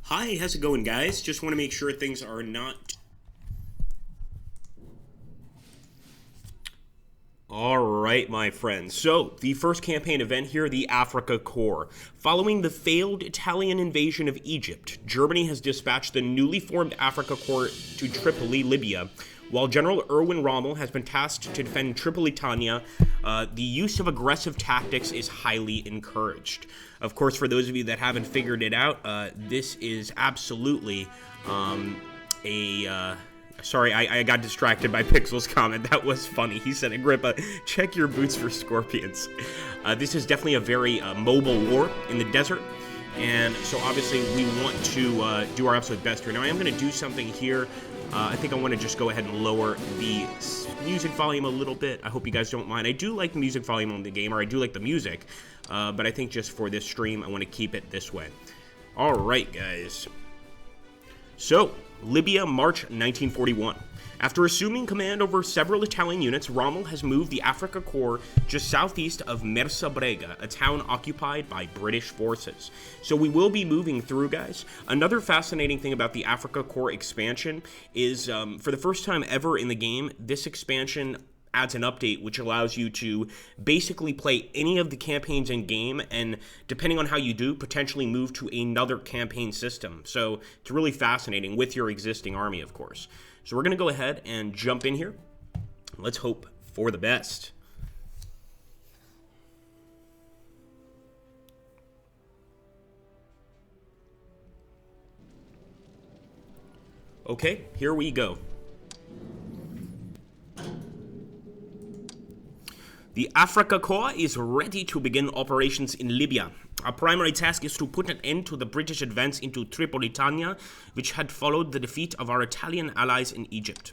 Hi, how's it going, guys? Just want to make sure things are not... Alright, my friends. So, the first campaign event here, the Africa Corps. Following the failed Italian invasion of Egypt, Germany has dispatched the newly formed Africa Corps to Tripoli, Libya. While General Erwin Rommel has been tasked to defend Tripolitania, the use of aggressive tactics is highly encouraged. Of course, for those of you that haven't figured it out, this is absolutely Sorry, I got distracted by Pixel's comment. That was funny. He said, Agrippa, check your boots for scorpions. This is definitely a very mobile war in the desert. And so obviously we want to do our absolute best here. Now I am going to do something here. I think I want to just go ahead and lower the music volume a little bit. I hope you guys don't mind. I do like the music volume on the game, or I do like the music. But I think just for this stream, I want to keep it this way. All right, guys. So, Libya, March 1941. After assuming command over several Italian units, Rommel has moved the Africa Corps just southeast of Mersa Brega, a town occupied by British forces. So we will be moving through, guys. Another fascinating thing about the Africa Corps expansion is, for the first time ever in the game, this expansion adds an update which allows you to basically play any of the campaigns in game and, depending on how you do, potentially move to another campaign system. So it's really fascinating with your existing army, of course. So we're going to go ahead and jump in here. Let's hope for the best. Okay, here we go. The Africa Corps is ready to begin operations in Libya. Our primary task is to put an end to the British advance into Tripolitania, which had followed the defeat of our Italian allies in Egypt.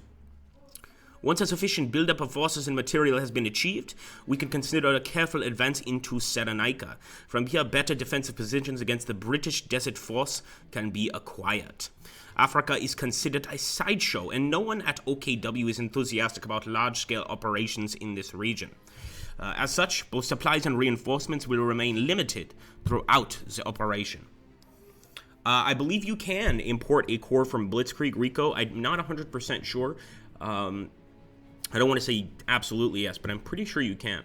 Once a sufficient buildup of forces and material has been achieved, we can consider a careful advance into Cyrenaica. From here, better defensive positions against the British desert force can be acquired. Africa is considered a sideshow, and no one at OKW is enthusiastic about large-scale operations in this region. As such, both supplies and reinforcements will remain limited throughout the operation. I believe you can import a core from Blitzkrieg Rico. I'm not 100% sure. I don't want to say absolutely yes, but I'm pretty sure you can.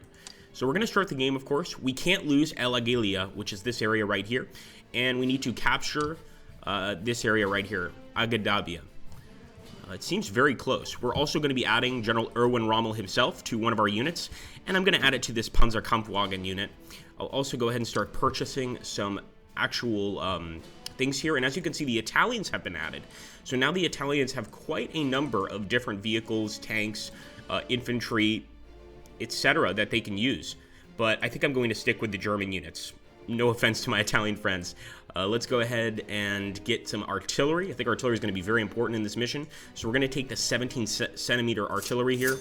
So we're going to start the game, of course. We can't lose El Agilia, which is this area right here. And we need to capture this area right here, Agadabia. It seems very close. We're also going to be adding General Erwin Rommel himself to one of our units, and I'm going to add it to this Panzerkampfwagen unit. I'll also go ahead and start purchasing some actual things here, and as you can see, the Italians have been added. So now the Italians have quite a number of different vehicles, tanks, infantry, etc. that they can use, but I think I'm going to stick with the German units. No offense to my Italian friends. Let's go ahead and get some artillery. I think artillery is going to be very important in this mission. So we're going to take the 17-centimeter artillery here.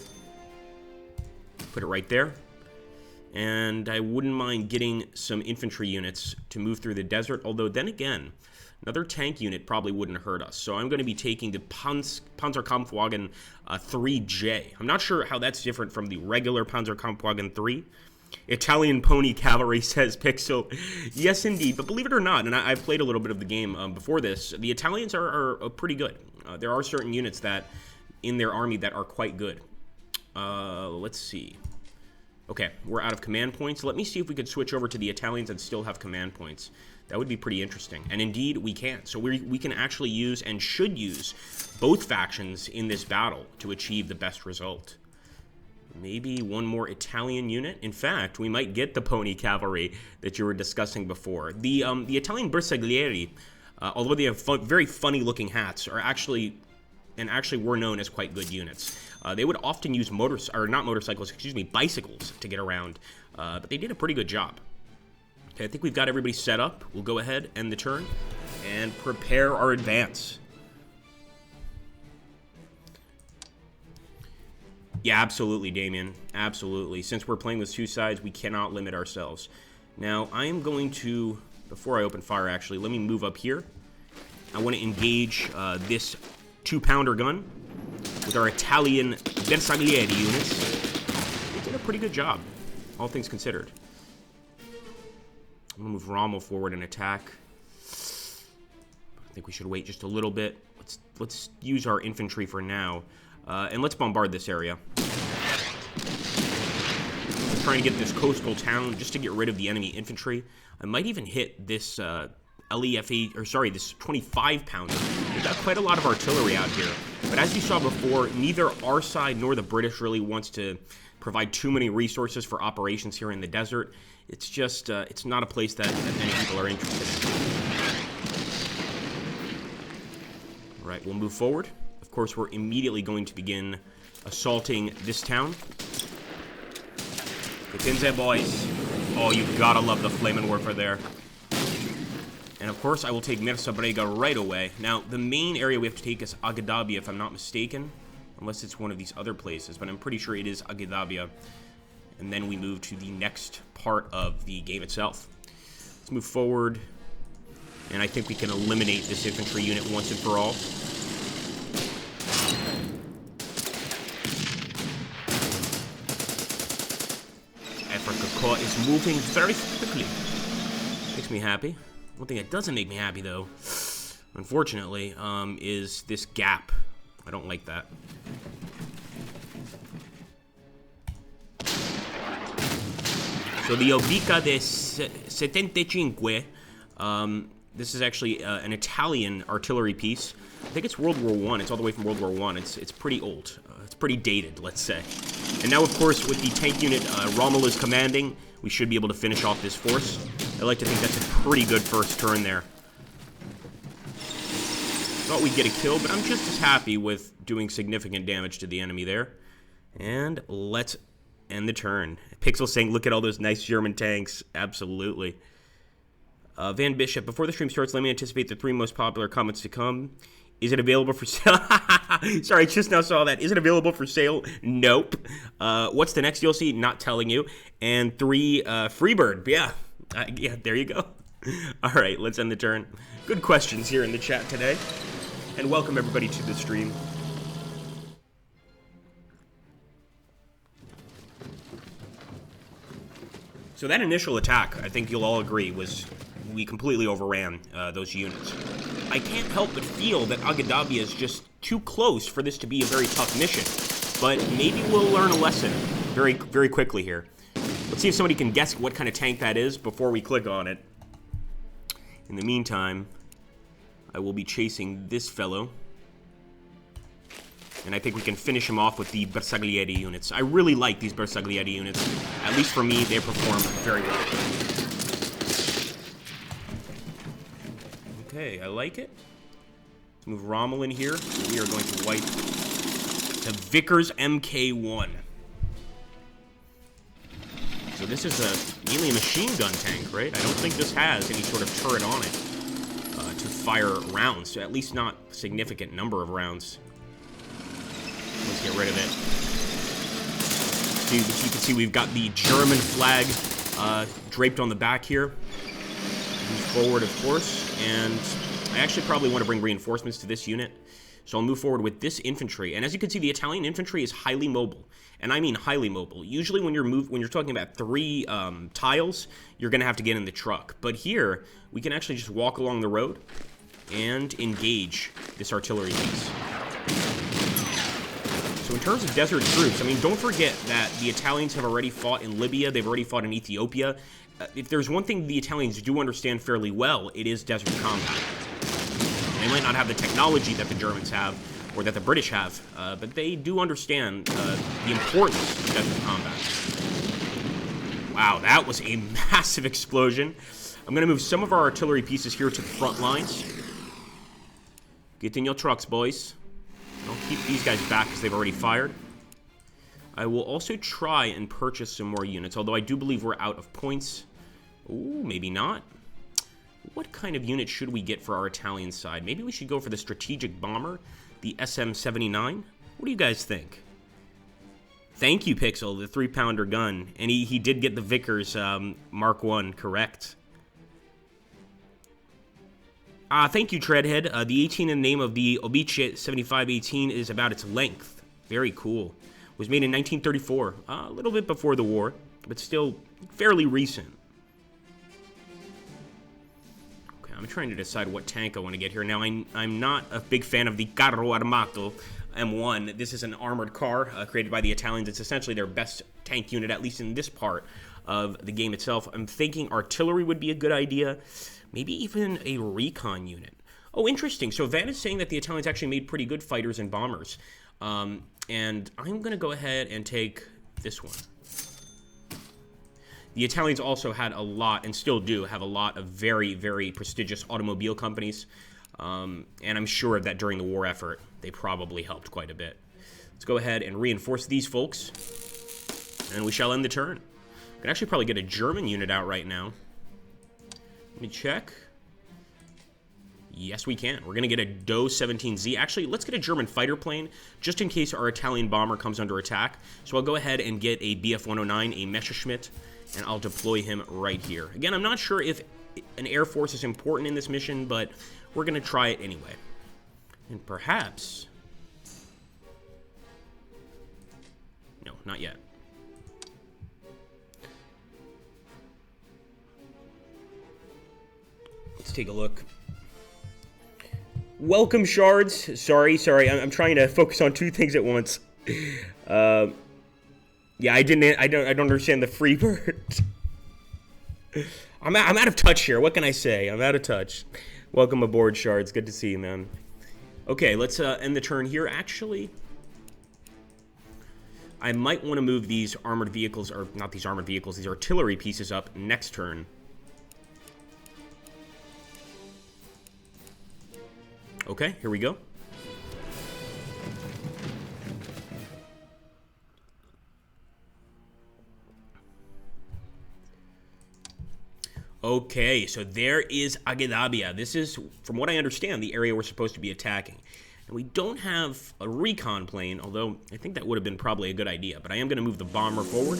Put it right there. And I wouldn't mind getting some infantry units to move through the desert. Although, then again, another tank unit probably wouldn't hurt us. So I'm going to be taking the Panzerkampfwagen 3J. I'm not sure how that's different from the regular Panzerkampfwagen 3. Italian pony cavalry, says Pixel. Yes, indeed. But believe it or not, and I've played a little bit of the game before this, the Italians are pretty good. There are certain units that in their army that are quite good. Let's see. Okay, we're out of command points. Let me see if we could switch over to the Italians and still have command points. That would be pretty interesting. And indeed, we can. So we can actually use and should use both factions in this battle to achieve the best result. Maybe one more Italian unit. In fact, we might get the pony cavalry that you were discussing before. The Italian bersaglieri, although they have very funny-looking hats, are actually were known as quite good units. They would often use bicycles to get around, but they did a pretty good job. Okay, I think we've got everybody set up. We'll go ahead, end the turn, and prepare our advance. Yeah, absolutely, Damien. Absolutely. Since we're playing with two sides, we cannot limit ourselves. Now, I am going to, before I open fire, actually, let me move up here. I want to engage this 2-pounder gun with our Italian Bersaglieri units. They did a pretty good job, all things considered. I'm going to move Rommel forward and attack. I think we should wait just a little bit. Let's use our infantry for now. And let's bombard this area. I'm trying to get this coastal town just to get rid of the enemy infantry. I might even hit this LEFA, or sorry, this 25 pounder. We've got quite a lot of artillery out here. But as you saw before, neither our side nor the British really wants to provide too many resources for operations here in the desert. It's just, it's not a place that many people are interested in. All right, we'll move forward. Of course, we're immediately going to begin assaulting this town. Get in there, boys. Oh, you gotta love the flaming warfare there. And of course, I will take Mirsa Brega right away. Now, the main area we have to take is Aghdabia, if I'm not mistaken. Unless it's one of these other places, but I'm pretty sure it is Aghdabia. And then we move to the next part of the game itself. Let's move forward. And I think we can eliminate this infantry unit once and for all. Africa Corps is moving very quickly. Makes me happy. One thing that doesn't make me happy, though, unfortunately, is this gap. I don't like that. So the Obica de 75, this is actually an Italian artillery piece. I think it's World War I. It's all the way from World War I. It's pretty old. It's pretty dated, let's say. And now, of course, with the tank unit Rommel is commanding, we should be able to finish off this force. I like to think that's a pretty good first turn there. Thought we'd get a kill, but I'm just as happy with doing significant damage to the enemy there. And let's end the turn. Pixel saying, look at all those nice German tanks. Absolutely. Van Bishop, before the stream starts, let me anticipate the 3 most popular comments to come. Is it available for sale? Sorry, I just now saw that. Is it available for sale? Nope. What's the next DLC? Not telling you. And 3, Freebird. Yeah. Yeah, there you go. All right, let's end the turn. Good questions here in the chat today. And welcome everybody to the stream. So that initial attack, I think you'll all agree, was we completely overran those units. I can't help but feel that Aghdabia is just too close for this to be a very tough mission. But maybe we'll learn a lesson very, very quickly here. Let's see if somebody can guess what kind of tank that is before we click on it. In the meantime, I will be chasing this fellow. And I think we can finish him off with the Bersaglieri units. I really like these Bersaglieri units. At least for me, they perform very well. Okay, I like it. Let's move Rommel in here. We are going to wipe the Vickers MK1. So this is mainly a machine gun tank, right? I don't think this has any sort of turret on it to fire rounds. So at least not a significant number of rounds. Let's get rid of it. So you can see we've got the German flag draped on the back here. Move forward, of course, and I actually probably want to bring reinforcements to this unit. So I'll move forward with this infantry. And as you can see, the Italian infantry is highly mobile. And I mean highly mobile. Usually when you're talking about 3 tiles, you're going to have to get in the truck. But here, we can actually just walk along the road and engage this artillery piece. So in terms of desert troops, I mean, don't forget that the Italians have already fought in Libya. They've already fought in Ethiopia. If there's one thing the Italians do understand fairly well, it is desert combat. They might not have the technology that the Germans have, or that the British have, but they do understand the importance of desert combat. Wow, that was a massive explosion. I'm going to move some of our artillery pieces here to the front lines. Get in your trucks, boys. I'll keep these guys back because they've already fired. I will also try and purchase some more units, although I do believe we're out of points. Ooh, maybe not. What kind of unit should we get for our Italian side? Maybe we should go for the strategic bomber, the SM-79. What do you guys think? Thank you, Pixel, the 3-pounder gun. And he did get the Vickers Mark I correct. Thank you, Treadhead. The 18 in the name of the Obice 7518 is about its length. Very cool. Was made in 1934. A little bit before the war, but still fairly recent. Okay, I'm trying to decide what tank I want to get here. Now, I'm not a big fan of the Carro Armato M1. This is an armored car created by the Italians. It's essentially their best tank unit, at least in this part of the game itself. I'm thinking artillery would be a good idea. Maybe even a recon unit. Oh, interesting. So Van is saying that the Italians actually made pretty good fighters and bombers. And I'm going to go ahead and take this one. The Italians also had a lot, and still do, have a lot of very, very prestigious automobile companies. And I'm sure that during the war effort, they probably helped quite a bit. Let's go ahead and reinforce these folks, and we shall end the turn. I can actually probably get a German unit out right now. Let me check. Yes, we can. We're going to get a Do 17Z. Actually, let's get a German fighter plane, just in case our Italian bomber comes under attack. So I'll go ahead and get a Bf-109, a Messerschmitt, and I'll deploy him right here. Again, I'm not sure if an Air Force is important in this mission, but we're going to try it anyway. And perhaps... No, not yet. Let's take a look. Welcome, shards. Sorry. I'm trying to focus on two things at once. Yeah, I don't understand the free bird. I'm out of touch here. What can I say? I'm out of touch. Welcome aboard, shards. Good to see you, man. Okay, let's end the turn here. Actually, I might want to move these armored vehicles, or not these armored vehicles, these artillery pieces up next turn. Okay, here we go. Okay, so there is Agedabia. This is, from what I understand, the area we're supposed to be attacking. And we don't have a recon plane, although I think that would have been probably a good idea. But I am going to move the bomber forward.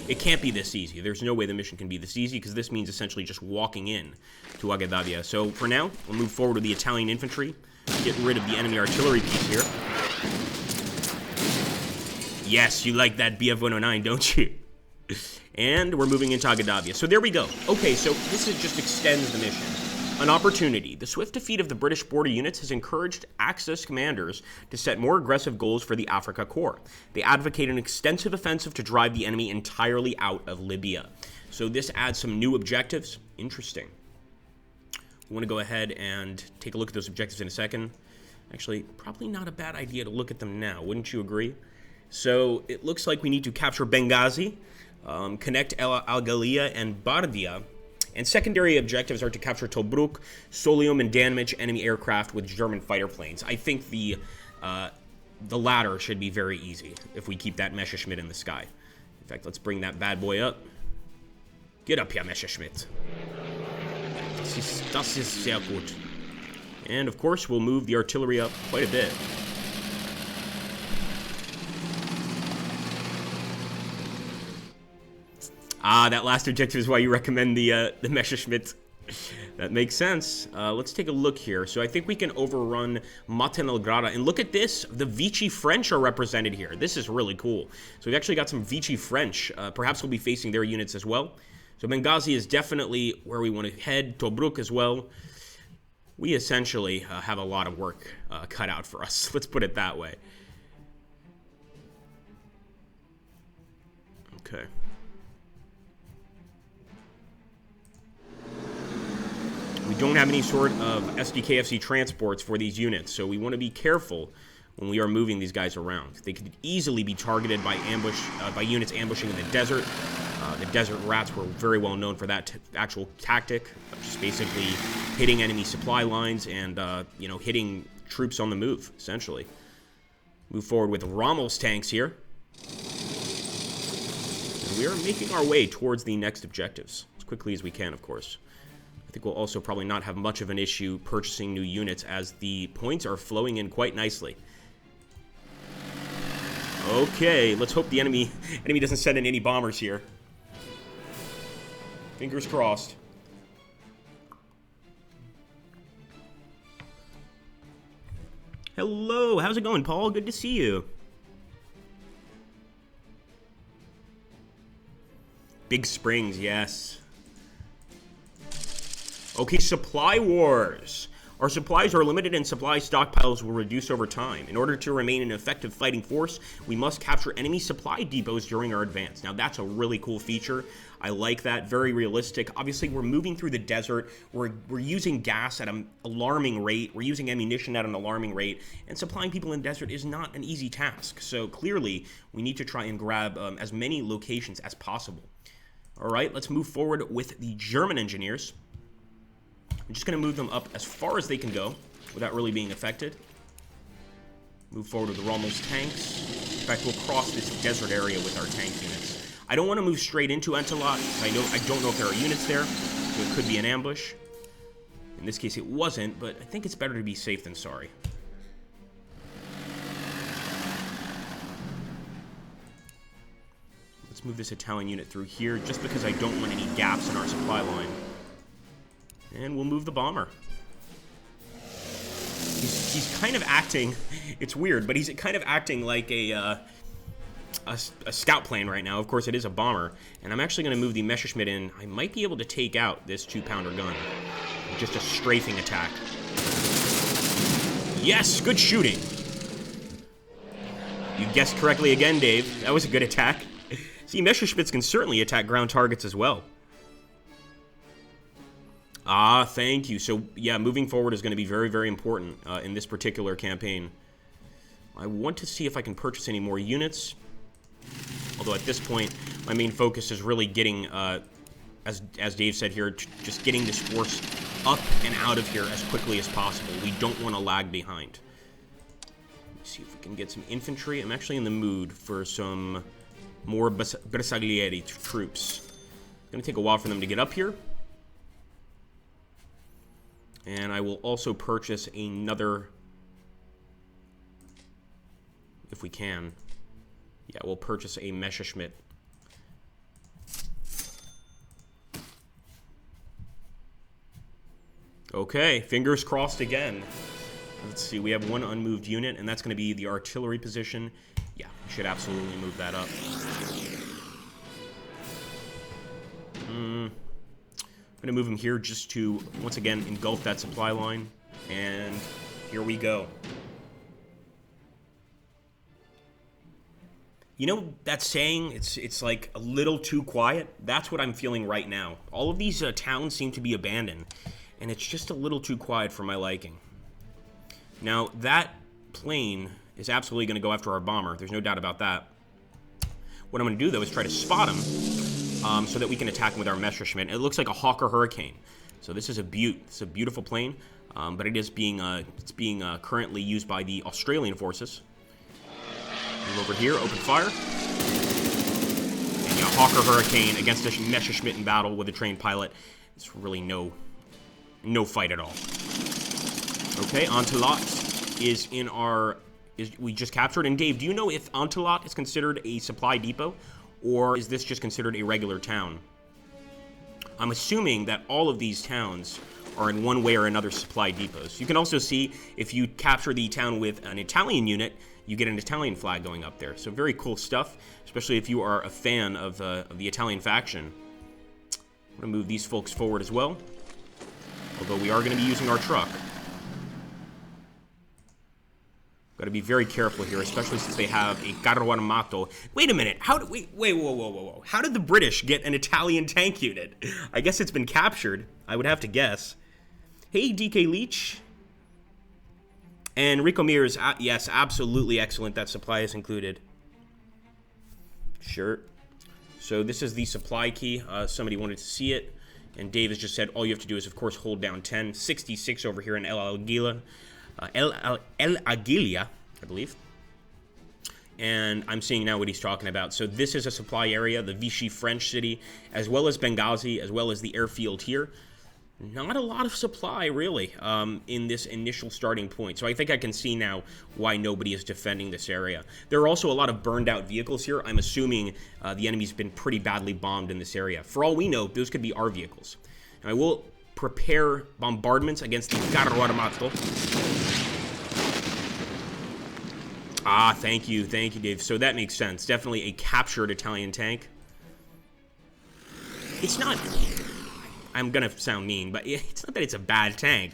It can't be this easy. There's no way the mission can be this easy, because this means essentially just walking in to Agedabia. So for now, we'll move forward with the Italian infantry, get rid of the enemy artillery piece here. Yes, you like that Bf-109, don't you? And we're moving into Agedabia. So there we go. Okay, so this just extends the mission. An opportunity. The swift defeat of the British border units has encouraged Axis commanders to set more aggressive goals for the Afrika Korps. They advocate an extensive offensive to drive the enemy entirely out of Libya. So this adds some new objectives. Interesting. We want to go ahead and take a look at those objectives in a second. Actually, probably not a bad idea to look at them now. Wouldn't you agree? So it looks like we need to capture Benghazi, connect Al-Ghalia and Bardia, and secondary objectives are to capture Tobruk, Solium, and damage enemy aircraft with German fighter planes. I think the latter should be very easy if we keep that Messerschmitt in the sky. In fact, let's bring that bad boy up. Get up here, Messerschmitt. Das ist sehr gut. And of course, we'll move the artillery up quite a bit. Ah, that last objective is why you recommend the Messerschmitt. That makes sense. Let's take a look here. So I think we can overrun Matenelgrada. And look at this. The Vichy French are represented here. This is really cool. So we've actually got some Vichy French. Perhaps we'll be facing their units as well. So Benghazi is definitely where we want to head. Tobruk as well. We essentially have a lot of work cut out for us. Let's put it that way. Okay. We don't have any sort of SDKFC transports for these units, so we want to be careful when we are moving these guys around. They could easily be targeted by units ambushing in the desert. The desert rats were very well known for that actual tactic, just basically hitting enemy supply lines and hitting troops on the move, essentially. Move forward with Rommel's tanks here. And we are making our way towards the next objectives, as quickly as we can, of course. I think we'll also probably not have much of an issue purchasing new units as the points are flowing in quite nicely. Okay, let's hope the enemy doesn't send in any bombers here. Fingers crossed. Hello, how's it going, Paul? Good to see you. Big Springs, yes. Okay, supply wars. Our supplies are limited and supply stockpiles will reduce over time. In order to remain an effective fighting force, we must capture enemy supply depots during our advance. Now that's a really cool feature. I like that, very realistic. Obviously, we're moving through the desert. We're using gas at an alarming rate. We're using ammunition at an alarming rate. And supplying people in the desert is not an easy task. So clearly, we need to try and grab as many locations as possible. All right, let's move forward with the German engineers. I'm just going to move them up as far as they can go without really being affected. Move forward with the Rommel's tanks. In fact, we'll cross this desert area with our tank units. I don't want to move straight into Untitled. I don't know if there are units there, so it could be an ambush. In this case, it wasn't, but I think it's better to be safe than sorry. Let's move this Italian unit through here, just because I don't want any gaps in our supply line. And we'll move the bomber. He's kind of acting, it's weird, but he's kind of acting like a scout plane right now. Of course, it is a bomber. And I'm actually going to move the Messerschmitt in. I might be able to take out this 2-pounder gun. Just a strafing attack. Yes, good shooting. You guessed correctly again, Dave. That was a good attack. See, Messerschmitts can certainly attack ground targets as well. Ah, thank you. So, yeah, moving forward is going to be very, very important in this particular campaign. I want to see if I can purchase any more units. Although at this point, my main focus is really getting, as Dave said here, just getting this force up and out of here as quickly as possible. We don't want to lag behind. Let's see if we can get some infantry. I'm actually in the mood for some more Bersaglieri troops. It's going to take a while for them to get up here. And I will also purchase another, if we can. Yeah, we'll purchase a Messerschmitt. Okay, fingers crossed again. Let's see, we have one unmoved unit, and that's going to be the artillery position. Yeah, we should absolutely move that up. I'm going to move him here just to, once again, engulf that supply line. And here we go. You know that saying, it's like a little too quiet? That's what I'm feeling right now. All of these towns seem to be abandoned, and it's just a little too quiet for my liking. Now, that plane is absolutely going to go after our bomber. There's no doubt about that. What I'm going to do, though, is try to spot him. So that we can attack him with our Messerschmitt. It looks like a Hawker Hurricane. So this is a It's a beautiful plane, but it is being currently used by the Australian forces. Move over here, open fire. And yeah, Hawker Hurricane against a Messerschmitt in battle with a trained pilot. It's really no fight at all. Okay, Untitled is in our... we just captured. And Dave, do you know if Untitled is considered a supply depot? Or is this just considered a regular town? I'm assuming that all of these towns are in one way or another supply depots. You can also see if you capture the town with an Italian unit, you get an Italian flag going up there. So very cool stuff, especially if you are a fan of the Italian faction. I'm going to move these folks forward as well. Although we are going to be using our truck. Got to be very careful here, especially since they have a carro armato. Wait a minute. Whoa. How did the British get an Italian tank unit? I guess it's been captured. I would have to guess. Hey, DK Leach. And Rico Mears, yes, absolutely excellent. That supply is included. Sure. So this is the supply key. Somebody wanted to see it. And Dave has just said all you have to do is, of course, hold down 10. 66 over here in El Aguila. El Aguilia, I believe. And I'm seeing now what he's talking about. So this is a supply area, the Vichy French city, as well as Benghazi, as well as the airfield here. Not a lot of supply, really, in this initial starting point. So I think I can see now why nobody is defending this area. There are also a lot of burned out vehicles here. I'm assuming the enemy's been pretty badly bombed in this area. For all we know, those could be our vehicles. And I will prepare bombardments against the carro armato. Ah, thank you, Dave. So that makes sense. Definitely a captured Italian tank. It's not... I'm gonna sound mean, but it's not that it's a bad tank.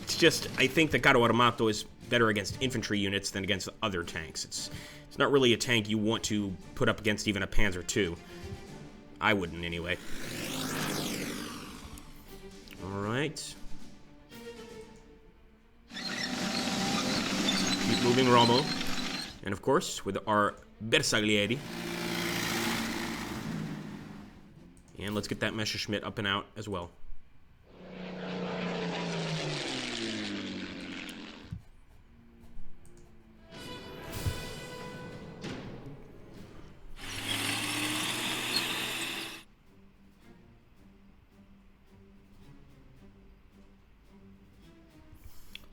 It's just, I think the Carro Armato is better against infantry units than against other tanks. It's not really a tank you want to put up against even a Panzer II. I wouldn't, anyway. Alright. Keep moving Rommel. And of course, with our Bersaglieri. And let's get that Messerschmitt up and out as well.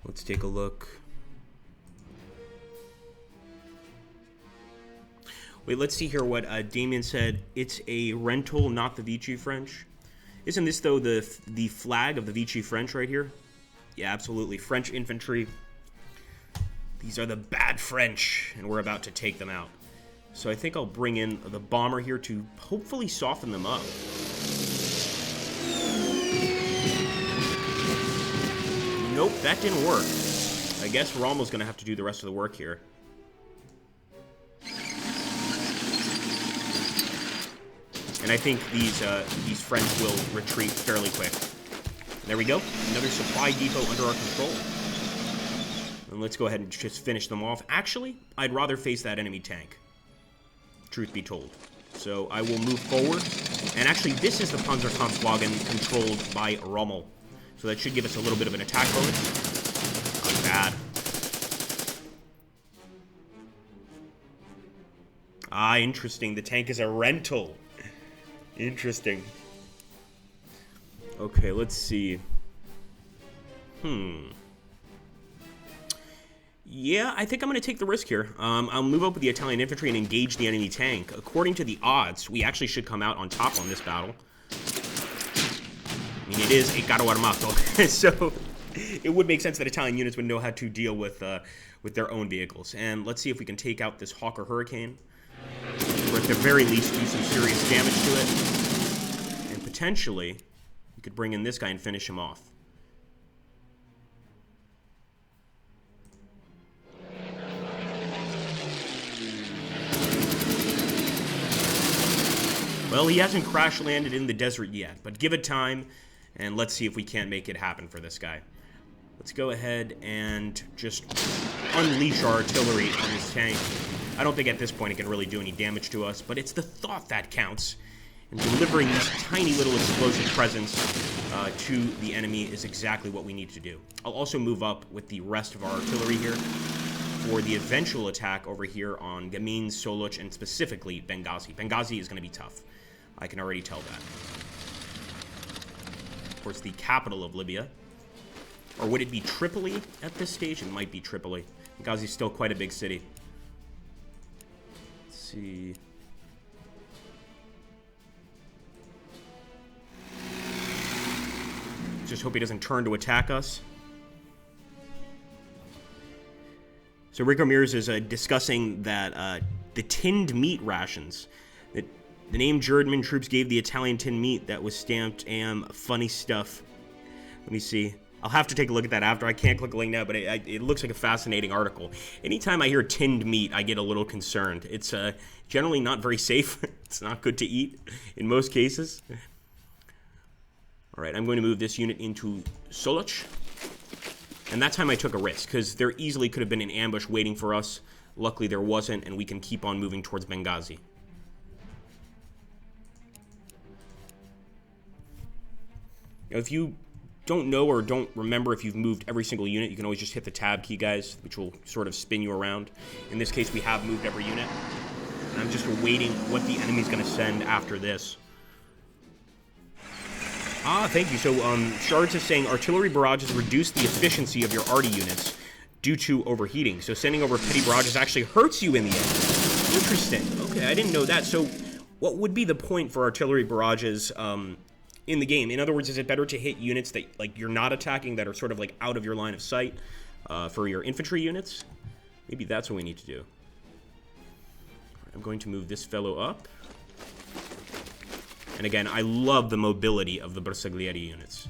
Let's take a look. Wait, let's see here what Damien said. It's a rental, not the Vichy French. Isn't this, though, the flag of the Vichy French right here? Yeah, absolutely. French infantry. These are the bad French, and we're about to take them out. So I think I'll bring in the bomber here to hopefully soften them up. Nope, that didn't work. I guess Rommel's going to have to do the rest of the work here. And I think these French will retreat fairly quick. There we go. Another supply depot under our control. And let's go ahead and just finish them off. Actually, I'd rather face that enemy tank, truth be told. So I will move forward. And actually, this is the Panzerkampfwagen controlled by Rommel. So that should give us a little bit of an attack bonus. Not bad. Ah, interesting. The tank is a rental. Interesting. Okay, let's see. Yeah, I think I'm going to take the risk here. I'll move up with the Italian infantry and engage the enemy tank. According to the odds, we actually should come out on top on this battle. I mean, it is a Carro Armato, so it would make sense that Italian units would know how to deal with their own vehicles. And let's see if we can take out this Hawker Hurricane, or at the very least do some serious damage to it. And potentially, we could bring in this guy and finish him off. Well, he hasn't crash landed in the desert yet, but give it time, and let's see if we can't make it happen for this guy. Let's go ahead and just unleash our artillery on this tank. I don't think at this point it can really do any damage to us, but it's the thought that counts. And delivering these tiny little explosive presents to the enemy is exactly what we need to do. I'll also move up with the rest of our artillery here for the eventual attack over here on Gamin, Soluch, and specifically Benghazi. Benghazi is going to be tough. I can already tell that. Of course, the capital of Libya. Or would it be Tripoli at this stage? It might be Tripoli. Benghazi is still quite a big city. Let's see. Just hope he doesn't turn to attack us. So Rick Ramirez is discussing that the tinned meat rations. The name German troops gave the Italian tinned meat that was stamped AM. Funny stuff. Let me see. I'll have to take a look at that after. I can't click a link now, but it looks like a fascinating article. Anytime I hear tinned meat, I get a little concerned. It's generally not very safe. It's not good to eat in most cases. All right, I'm going to move this unit into Soluch. And that time I took a risk, because there easily could have been an ambush waiting for us. Luckily there wasn't, and we can keep on moving towards Benghazi. Now, if you don't know or don't remember if you've moved every single unit, you can always just hit the tab key, guys, which will sort of spin you around. In this case, we have moved every unit. And I'm just awaiting what the enemy's going to send after this. Ah, thank you. So, Shards is saying artillery barrages reduce the efficiency of your arty units due to overheating. So sending over petty barrages actually hurts you in the end. Interesting. Okay, I didn't know that. So what would be the point for artillery barrages in the game? In other words, is it better to hit units that like you're not attacking that are sort of like out of your line of sight for your infantry units? Maybe that's what we need to do. I'm going to move this fellow up. And again, I love the mobility of the Bersaglieri units.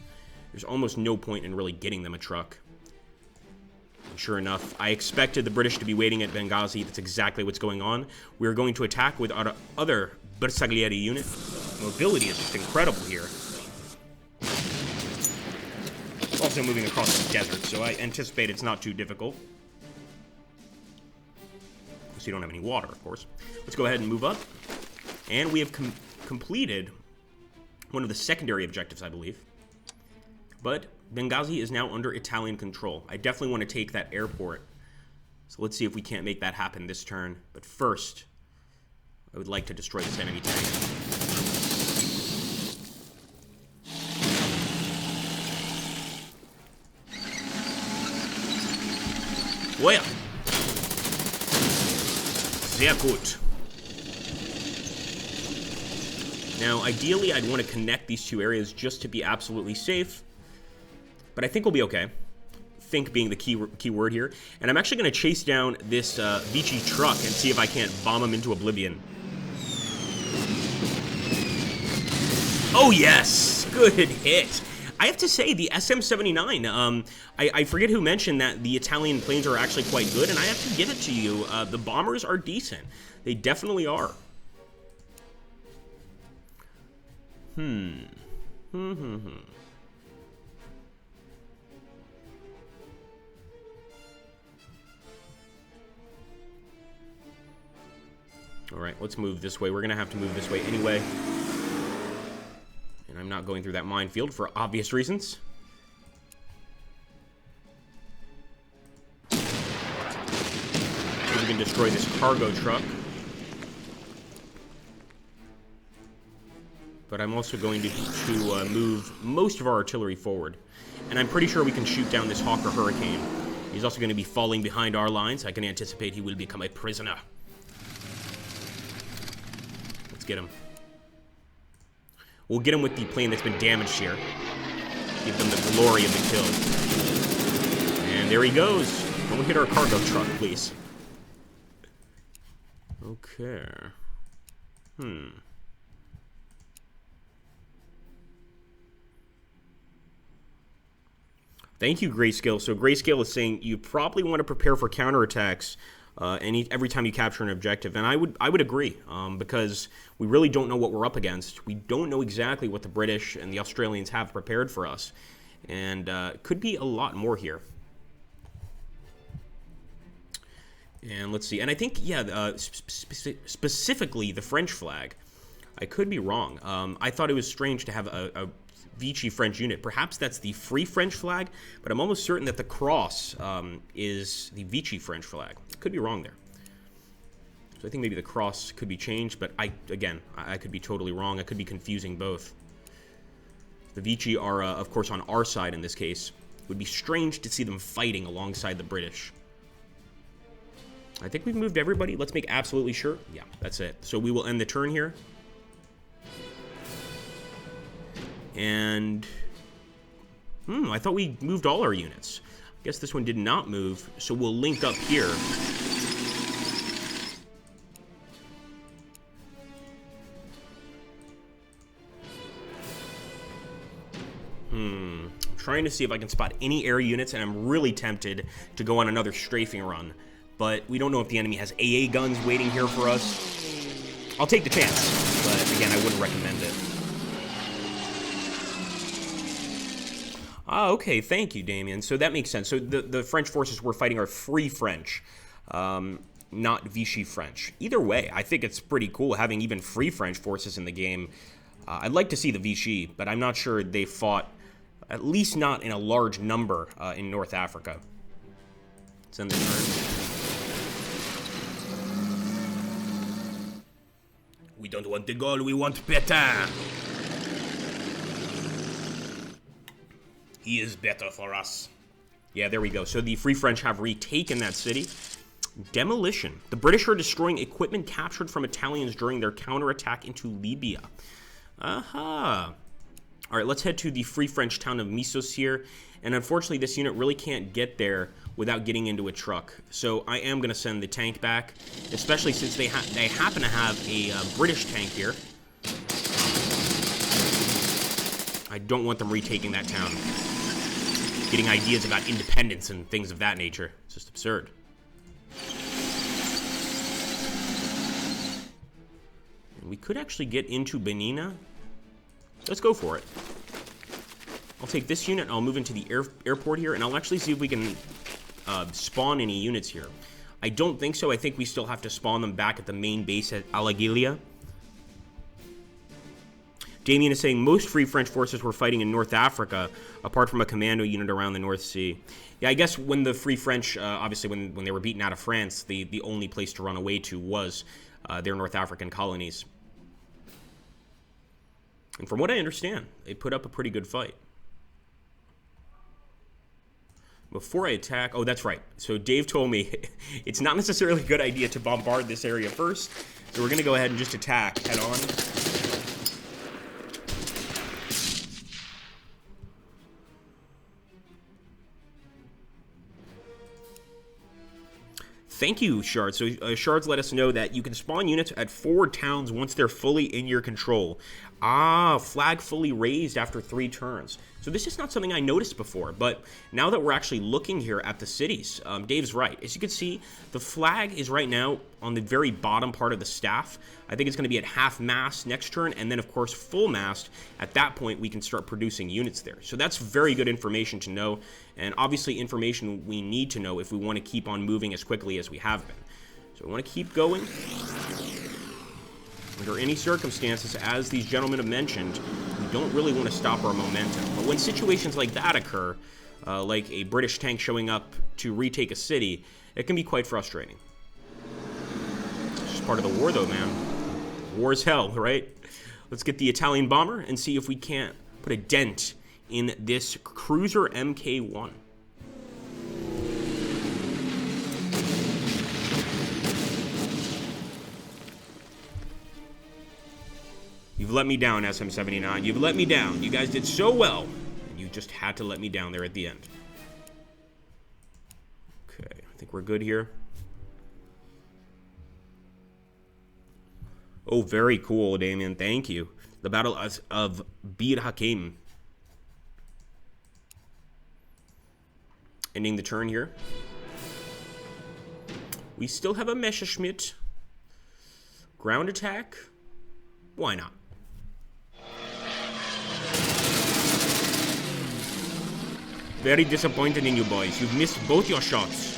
There's almost no point in really getting them a truck. And sure enough, I expected the British to be waiting at Benghazi. That's exactly what's going on. We're going to attack with our other Bersaglieri unit. Mobility is just incredible here. Also moving across the desert, so I anticipate it's not too difficult. So you don't have any water, of course. Let's go ahead and move up. And we have completed one of the secondary objectives, I believe. But Benghazi is now under Italian control. I definitely want to take that airport. So let's see if we can't make that happen this turn. But first, I would like to destroy this enemy tank. Well, sehr gut. Now, ideally, I'd want to connect these two areas just to be absolutely safe. But I think we'll be okay. Think being the key word here. And I'm actually going to chase down this Vichy truck and see if I can't bomb him into oblivion. Oh, yes! Good hit. I have to say, the SM-79, I forget who mentioned that the Italian planes are actually quite good, and I have to give it to you. The bombers are decent. They definitely are. Alright, let's move this way. We're going to have to move this way anyway. And I'm not going through that minefield for obvious reasons. So we can destroy this cargo truck. But I'm also going to move most of our artillery forward. And I'm pretty sure we can shoot down this Hawker Hurricane. He's also going to be falling behind our lines. I can anticipate he will become a prisoner. Let's get him. We'll get him with the plane that's been damaged here. Give them the glory of the kill. And there he goes. Don't hit our cargo truck, please. Okay. Thank you, Grayscale. So Grayscale is saying you probably want to prepare for counterattacks every time you capture an objective, and I would agree, because we really don't know what we're up against. We don't know exactly what the British and the Australians have prepared for us, and could be a lot more here. And let's see, and I think, yeah, specifically the French flag. I could be wrong. I thought it was strange to have a Vichy French unit. Perhaps that's the Free French flag, but I'm almost certain that the cross is the Vichy French flag. Could be wrong there. So I think maybe the cross could be changed, but I could be totally wrong. I could be confusing both. The Vichy are, of course, on our side in this case. It would be strange to see them fighting alongside the British. I think we've moved everybody. Let's make absolutely sure. Yeah, that's it. So we will end the turn here. And, I thought we moved all our units. I guess this one did not move, so we'll link up here. Trying to see if I can spot any air units, and I'm really tempted to go on another strafing run. But we don't know if the enemy has AA guns waiting here for us. I'll take the chance, but again, I wouldn't recommend it. Ah, okay, thank you, Damien. So that makes sense. So the French forces were fighting are Free French, not Vichy French. Either way, I think it's pretty cool having even Free French forces in the game. I'd like to see the Vichy, but I'm not sure they fought, at least not in a large number, in North Africa. Let's end the turn. We don't want the goal, we want Pétain. He is better for us. Yeah, there we go. So the Free French have retaken that city. Demolition. The British are destroying equipment captured from Italians during their counterattack into Libya. Aha. All right, let's head to the Free French town of Missos here. And unfortunately, this unit really can't get there without getting into a truck. So I am going to send the tank back, especially since they happen to have a British tank here. I don't want them retaking that town. Getting ideas about independence and things of that nature. It's just absurd. And we could actually get into Benina. Let's go for it. I'll take this unit, I'll move into the airport here, and I'll actually see if we can spawn any units here. I don't think so. I think we still have to spawn them back at the main base at Alagilia. Damien is saying most Free French forces were fighting in North Africa, apart from a commando unit around the North Sea. Yeah, I guess when the Free French, obviously when they were beaten out of France, the only place to run away to was their North African colonies. And from what I understand, they put up a pretty good fight. Before I attack... Oh, that's right. So Dave told me it's not necessarily a good idea to bombard this area first. So we're going to go ahead and just attack head on. Thank you, Shards. So Shards let us know that you can spawn units at 4 towns once they're fully in your control. Ah, flag fully raised after 3 turns. So this is not something I noticed before, but now that we're actually looking here at the cities, Dave's right. As you can see, the flag is right now on the very bottom part of the staff. I think it's going to be at half mast next turn, and then of course full mast. At that point, we can start producing units there. So that's very good information to know, and obviously information we need to know if we want to keep on moving as quickly as we have been. So we want to keep going. Under any circumstances, as these gentlemen have mentioned, we don't really want to stop our momentum. But when situations like that occur, like a British tank showing up to retake a city, it can be quite frustrating. It's just part of the war, though, man. War is hell, right? Let's get the Italian bomber and see if we can't put a dent in this cruiser MK1. You've let me down, SM79. You've let me down. You guys did so well, and you just had to let me down there at the end. Okay, I think we're good here. Oh, very cool, Damien. Thank you. The Battle of Bir Hakeim. Ending the turn here. We still have a Messerschmitt. Ground attack? Why not? Very disappointed in you boys. You've missed both your shots.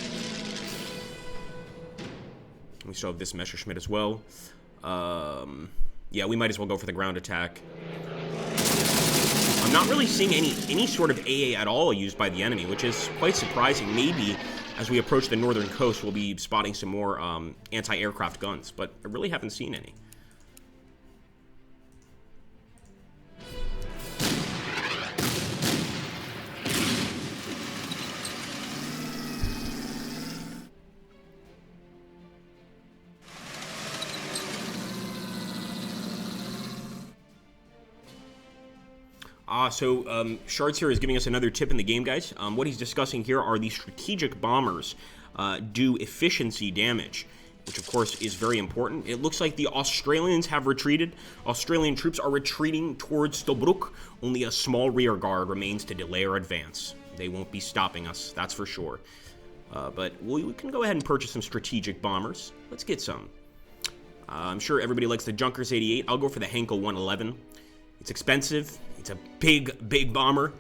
We still have this Messerschmitt as well. Yeah, we might as well go for the ground attack. I'm not really seeing any sort of AA at all used by the enemy, which is quite surprising. Maybe as we approach the northern coast, we'll be spotting some more anti-aircraft guns, but I really haven't seen any. Shards here is giving us another tip in the game, guys. What he's discussing here are the strategic bombers do efficiency damage, which of course is very important. It looks like the Australians have retreated. Australian troops are retreating towards Tobruk. Only a small rear guard remains to delay our advance. They won't be stopping us, that's for sure. But we can go ahead and purchase some strategic bombers. Let's get some. I'm sure everybody likes the Junkers 88. I'll go for the Henkel 111. It's expensive. It's a big bomber,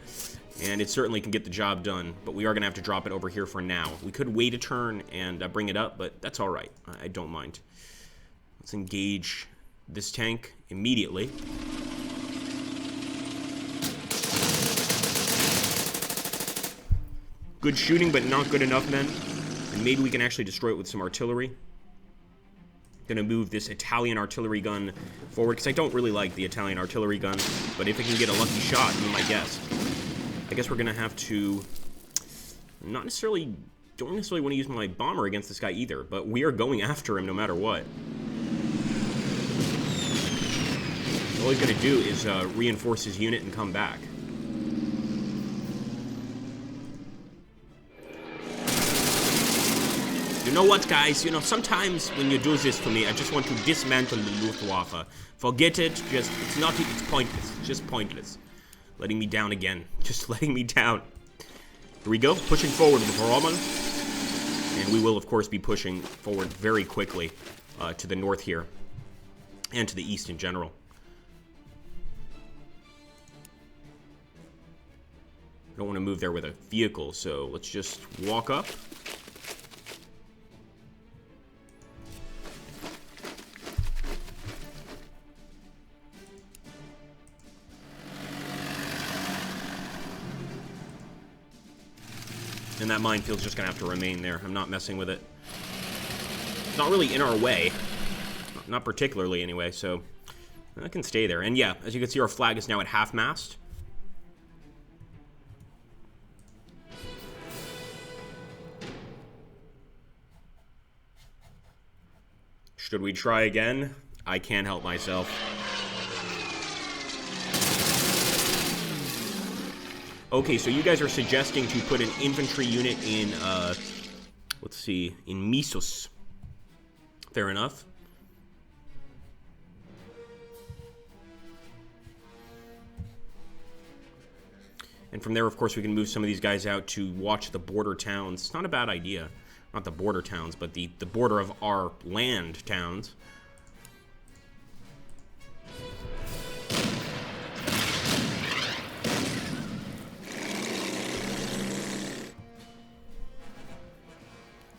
and it certainly can get the job done, but we are going to have to drop it over here for now. We could wait a turn and bring it up, but that's all right. I don't mind. Let's engage this tank immediately. Good shooting, but not good enough, men. And maybe we can actually destroy it with some artillery. Gonna move this Italian artillery gun forward, because I don't really like the Italian artillery gun, but if it can get a lucky shot, be my guest. I guess we're gonna have to don't necessarily want to use my bomber against this guy either, but we are going after him no matter what. All he's gonna do is reinforce his unit and come back. You know what, guys? You know, sometimes when you do this to me, I just want to dismantle the Luftwaffe. Forget it. It's pointless. It's just pointless. Letting me down again. Just letting me down. Here we go. Pushing forward with Roma. And we will, of course, be pushing forward very quickly to the north here. And to the east in general. I don't want to move there with a vehicle, so let's just walk up. And that minefield's just going to have to remain there. I'm not messing with it. It's not really in our way. Not particularly, anyway, so that can stay there. And yeah, as you can see, our flag is now at half-mast. Should we try again? I can't help myself. Okay, so you guys are suggesting to put an infantry unit in, let's see, in Misos. Fair enough. And from there, of course, we can move some of these guys out to watch the border towns. It's not a bad idea. Not the border towns, but the border of our land towns.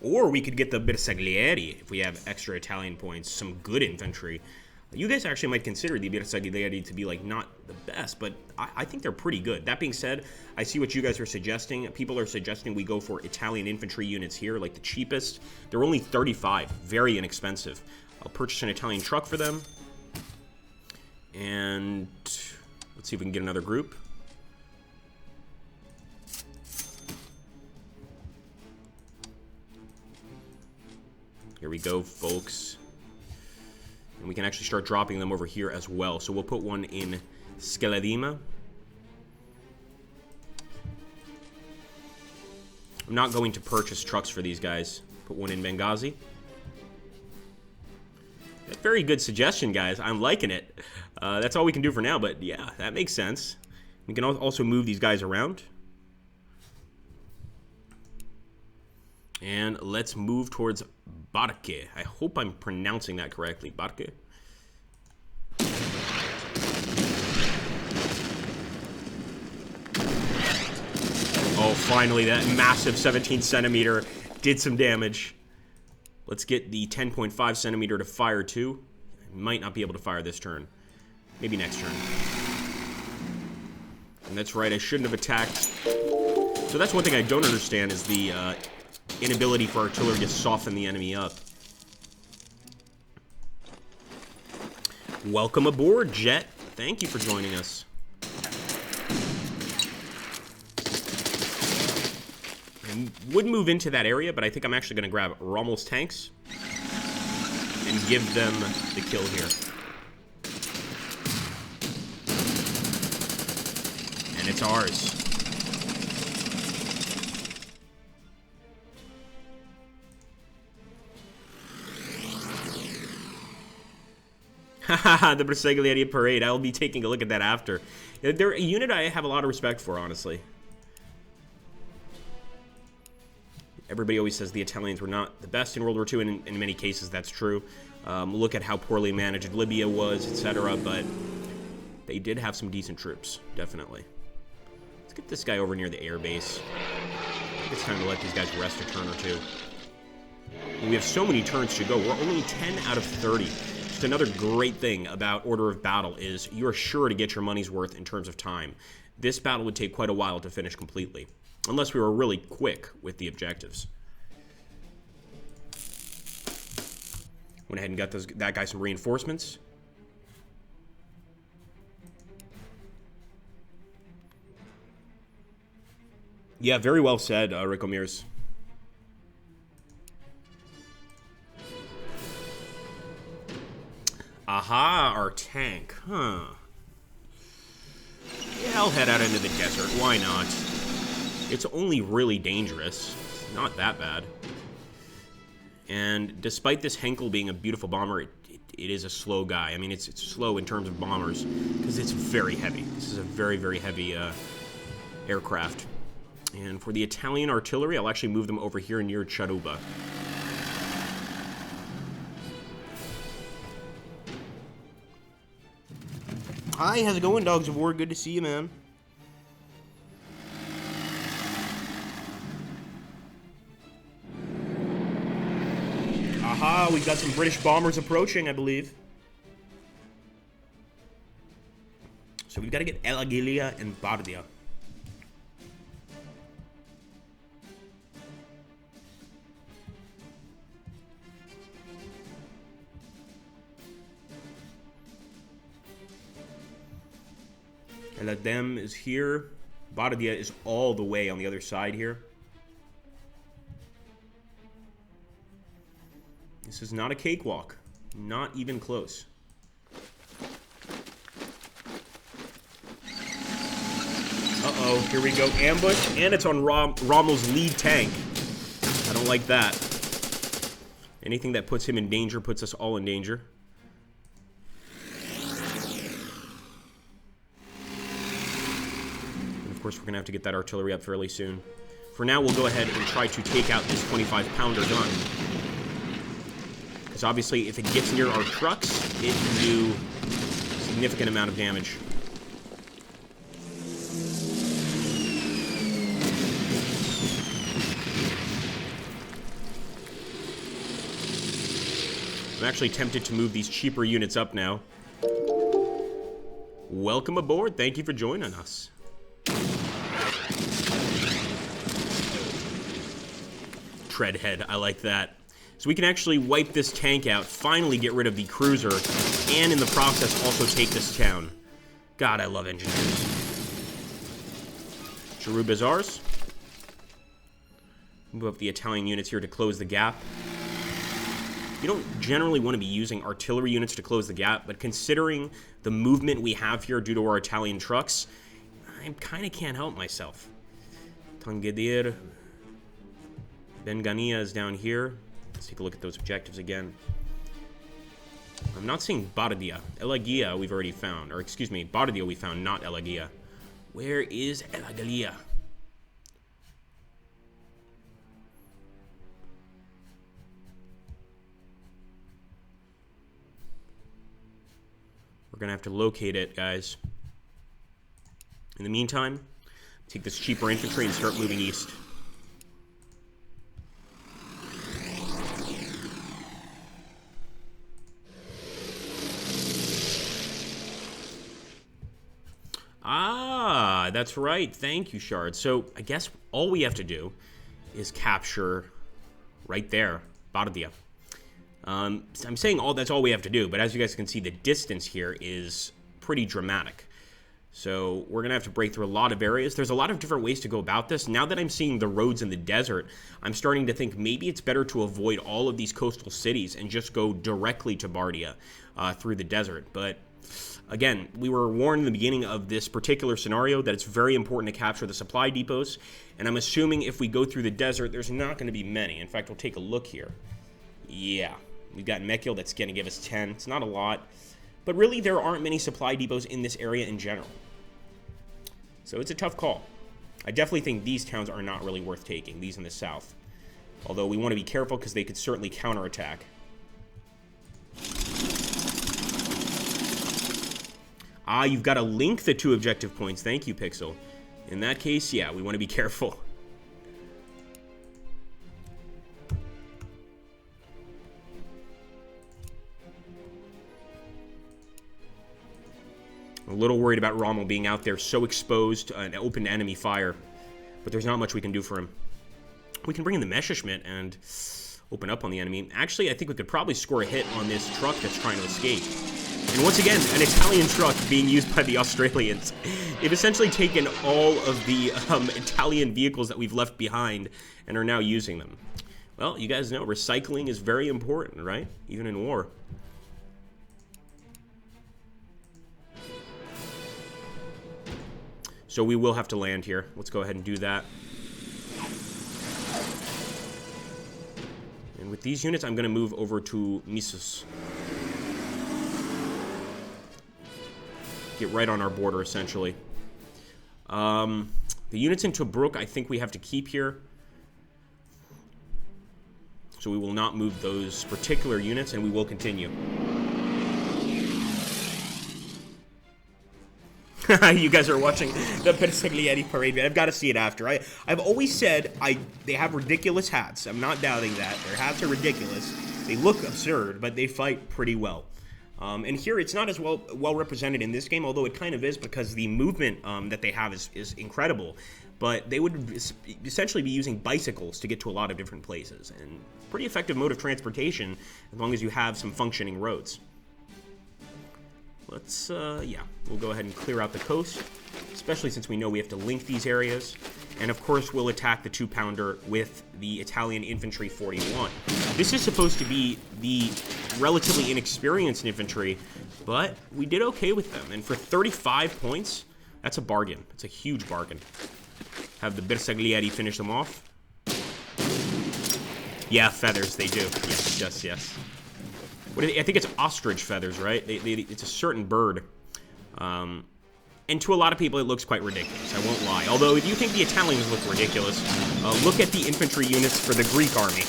Or we could get the Bersaglieri if we have extra Italian points, some good infantry. You guys actually might consider the Bersaglieri to be, like, not the best, but I think they're pretty good. That being said, I see what you guys are suggesting. People are suggesting we go for Italian infantry units here, like the cheapest. They're only 35, very inexpensive. I'll purchase an Italian truck for them. And let's see if we can get another group. Here we go, folks. And we can actually start dropping them over here as well. So we'll put one in Skeladima. I'm not going to purchase trucks for these guys. Put one in Benghazi. Very good suggestion, guys. I'm liking it. That's all we can do for now, but yeah, that makes sense. We can also move these guys around. And let's move towards Barke. I hope I'm pronouncing that correctly. Barke. Oh, finally, that massive 17 centimeter did some damage. Let's get the 10.5 centimeter to fire too. I might not be able to fire this turn. Maybe next turn. And that's right, I shouldn't have attacked. So that's one thing I don't understand is the inability for artillery to soften the enemy up. Welcome aboard, Jet. Thank you for joining us. I would move into that area, but I think I'm actually going to grab Rommel's tanks and give them the kill here. And it's ours. Haha, the Bersaglieri Parade. I'll be taking a look at that after. They're a unit I have a lot of respect for, honestly. Everybody always says the Italians were not the best in World War II, and in many cases that's true. Look at how poorly managed Libya was, etc., but they did have some decent troops, definitely. Let's get this guy over near the air base. I think it's time to let these guys rest a turn or two. And we have so many turns to go. We're only 10 out of 30. Just another great thing about Order of Battle is you're sure to get your money's worth in terms of time. This battle would take quite a while to finish completely, unless we were really quick with the objectives. Went ahead and got that guy some reinforcements. Yeah, very well said, Rico Mears. Aha, our tank, huh? Yeah, I'll head out into the desert. Why not? It's only really dangerous. It's not that bad. And despite this Henkel being a beautiful bomber, it it is a slow guy. I mean, it's slow in terms of bombers, because it's very heavy. This is a very, very heavy aircraft. And for the Italian artillery, I'll actually move them over here near Charuba. Hi, how's it going, Dogs of War? Good to see you, man. Aha, we've got some British bombers approaching, I believe. So we've got to get El Aguilia and Bardia. El Adem is here. Bardia is all the way on the other side here. This is not a cakewalk. Not even close. Uh-oh, here we go. Ambush, and it's on Rommel's lead tank. I don't like that. Anything that puts him in danger puts us all in danger. And of course, we're going to have to get that artillery up fairly soon. For now, we'll go ahead and try to take out this 25-pounder gun. Because obviously, if it gets near our trucks, it can do a significant amount of damage. I'm actually tempted to move these cheaper units up now. Welcome aboard. Thank you for joining us. Treadhead, I like that. So we can actually wipe this tank out, finally get rid of the cruiser, and in the process also take this town. God, I love engineers. Charuba's ours. Move up the Italian units here to close the gap. You don't generally want to be using artillery units to close the gap, but considering the movement we have here due to our Italian trucks, I kind of can't help myself. Tangedir. Bengania is down here. Let's take a look at those objectives again. I'm not seeing Bardia. El Aguilia we've already found. Or excuse me, Bardia we found, not El Aguilia. Where is El Aguilia? We're going to have to locate it, guys. In the meantime, take this cheaper infantry and start moving east. Ah, that's right. Thank you, Shard. So I guess all we have to do is capture right there, Bardia. I'm saying that's all we have to do, but as you guys can see, the distance here is pretty dramatic. So we're going to have to break through a lot of areas. There's a lot of different ways to go about this. Now that I'm seeing the roads in the desert, I'm starting to think maybe it's better to avoid all of these coastal cities and just go directly to Bardia through the desert. But again, we were warned in the beginning of this particular scenario that it's very important to capture the supply depots. And I'm assuming if we go through the desert, there's not going to be many. In fact, we'll take a look here. Yeah. We've got Mekil that's going to give us 10. It's not a lot. But really, there aren't many supply depots in this area in general. So it's a tough call. I definitely think these towns are not really worth taking, these in the south. Although we want to be careful because they could certainly counterattack. Ah, you've got to link the two objective points. Thank you, Pixel. In that case, yeah, we want to be careful. I'm a little worried about Rommel being out there so exposed to an open enemy fire. But there's not much we can do for him. We can bring in the Messerschmitt and open up on the enemy. Actually, I think we could probably score a hit on this truck that's trying to escape. And once again, an Italian truck being used by the Australians. They've essentially taken all of the Italian vehicles that we've left behind and are now using them. Well, you guys know recycling is very important, right? Even in war. So we will have to land here. Let's go ahead and do that. And with these units, I'm going to move over to Missus. get right on our border, essentially. The units in Tobruk, I think we have to keep here. So we will not move those particular units, and we will continue. You guys are watching the Perseglieri parade. I've got to see it after. I've always said they have ridiculous hats. I'm not doubting that. Their hats are ridiculous. They look absurd, but they fight pretty well. And here, it's not as well represented in this game, although it kind of is because the movement that they have is incredible. But they would essentially be using bicycles to get to a lot of different places. And pretty effective mode of transportation as long as you have some functioning roads. Let's, yeah, we'll go ahead and clear out the coast, especially since we know we have to link these areas. And of course, we'll attack the 2-pounder with the Italian Infantry 41. This is supposed to be the relatively inexperienced infantry, but we did okay with them. And for 35 points, that's a bargain. It's a huge bargain. Have the Bersaglieri finish them off. Yeah, feathers, they do. Yes, yes. I think it's ostrich feathers, right? It's a certain bird. And to a lot of people, it looks quite ridiculous. I won't lie. Although, if you think the Italians look ridiculous, look at the infantry units for the Greek army.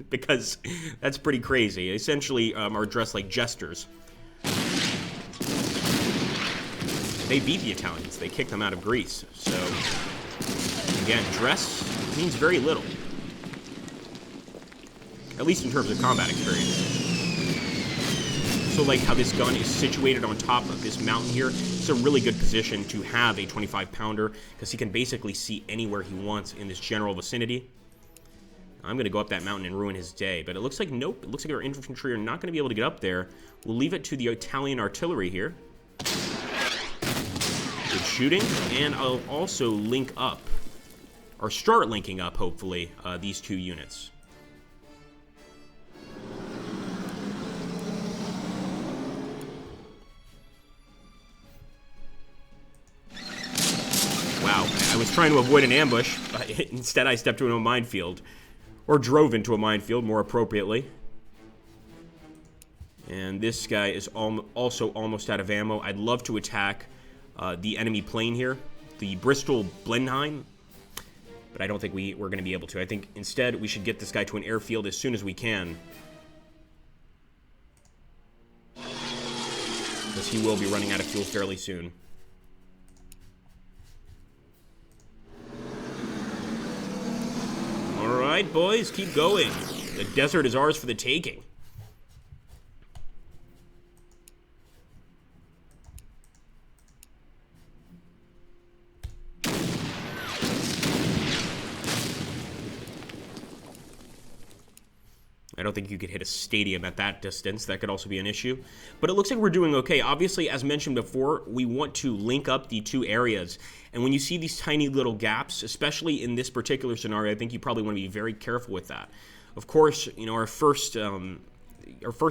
Because that's pretty crazy. They essentially are dressed like jesters. They beat the Italians. They kicked them out of Greece. So, again, dress means very little. At least in terms of combat experience. So like how this gun is situated on top of this mountain here, it's a really good position to have a 25-pounder because he can basically see anywhere he wants in this general vicinity. I'm going to go up that mountain and ruin his day, but it looks like, nope, it looks like our infantry are not going to be able to get up there. We'll leave it to the Italian artillery here. Good shooting, and I'll also link up, or start linking up, hopefully, these two units. Wow, I was trying to avoid an ambush, but instead I stepped into a minefield. Or drove into a minefield, more appropriately. And this guy is also almost out of ammo. I'd love to attack the enemy plane here, the Bristol Blenheim, but I don't think we're going to be able to. I think instead we should get this guy to an airfield as soon as we can. Because he will be running out of fuel fairly soon. Alright, boys, keep going. The desert is ours for the taking. I don't think you could hit a stadium at that distance. That could also be an issue. But it looks like we're doing okay. Obviously, as mentioned before, we want to link up the two areas. And when you see these tiny little gaps, especially in this particular scenario, I think you probably want to be very careful with that. Of course, you know, our first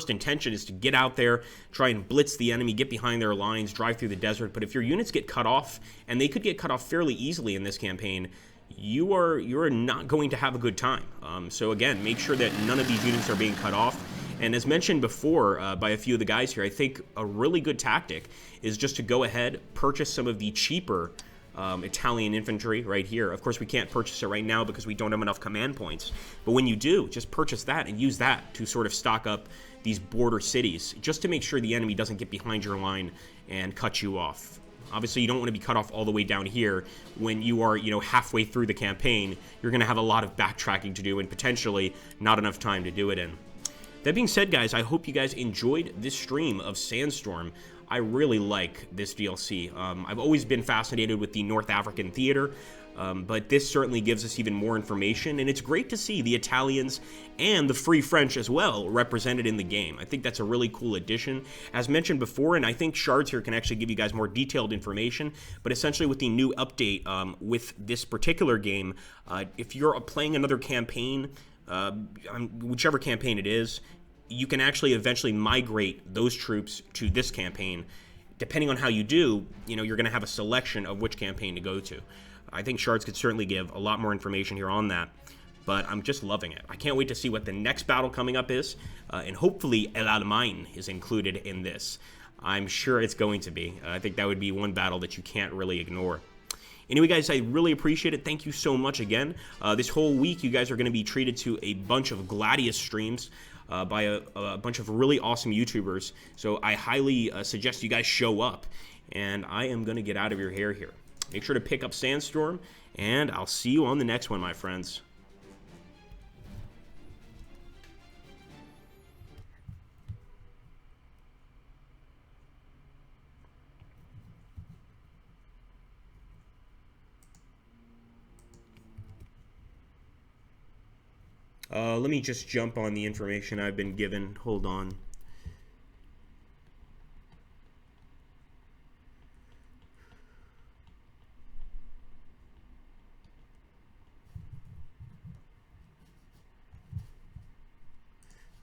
intention is to get out there, try and blitz the enemy, get behind their lines, drive through the desert. But if your units get cut off, and they could get cut off fairly easily in this campaign, you're not going to have a good time. So again, make sure that none of these units are being cut off. And as mentioned before by a few of the guys here, I think a really good tactic is just to go ahead, purchase some of the cheaper Italian infantry right here. Of course, we can't purchase it right now because we don't have enough command points. But when you do, just purchase that and use that to sort of stock up these border cities, just to make sure the enemy doesn't get behind your line and cut you off. Obviously, you don't want to be cut off all the way down here when you are, you know, halfway through the campaign. You're going to have a lot of backtracking to do and potentially not enough time to do it in. That being said, guys, I hope you guys enjoyed this stream of Sandstorm. I really like this DLC. I've always been fascinated with the North African theater, but this certainly gives us even more information, and it's great to see the Italians and the Free French as well represented in the game. I think that's a really cool addition. As mentioned before, and I think Shards here can actually give you guys more detailed information, but essentially with the new update with this particular game, if you're playing another campaign, whichever campaign it is, you can actually eventually migrate those troops to this campaign. Depending on how you do, you know, you're going to have a selection of which campaign to go to. I think Shards could certainly give a lot more information here on that, but I'm just loving it. I can't wait to see what the next battle coming up is, and hopefully El Alamein is included in this. I'm sure it's going to be. I think that would be one battle that you can't really ignore. Anyway, guys, I really appreciate it. Thank you so much again. This whole week, you guys are going to be treated to a bunch of Gladius streams by a bunch of really awesome YouTubers. So I highly suggest you guys show up. And I am going to get out of your hair here. Make sure to pick up Sandstorm, and I'll see you on the next one, my friends. Let me just jump on the information I've been given. Hold on.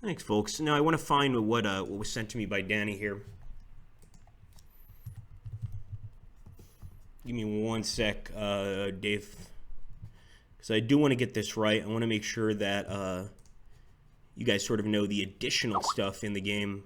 Thanks, folks. Now I want to find what was sent to me by Danny here. Give me one sec, Dave. Because I do want to get this right. I want to make sure that you guys sort of know the additional stuff in the game.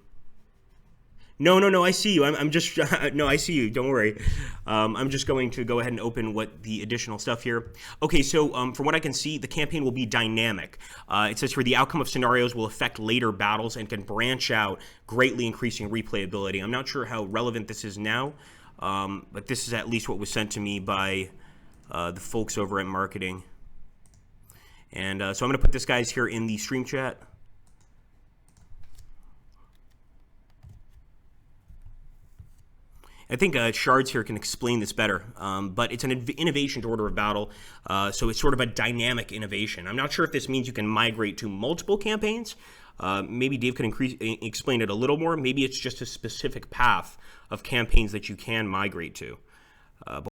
No, I see you. I'm just, no, I see you. Don't worry. I'm just going to go ahead and open what the additional stuff here. Okay, so from what I can see, the campaign will be dynamic. It says here the outcome of scenarios will affect later battles and can branch out, greatly increasing replayability. I'm not sure how relevant this is now, but this is at least what was sent to me by the folks over at marketing. And so I'm going to put this guys here in the stream chat. I think Shards here can explain this better, but it's an innovation to Order of Battle, so it's sort of a dynamic innovation. I'm not sure if this means you can migrate to multiple campaigns. Maybe Dave can explain it a little more. Maybe it's just a specific path of campaigns that you can migrate to.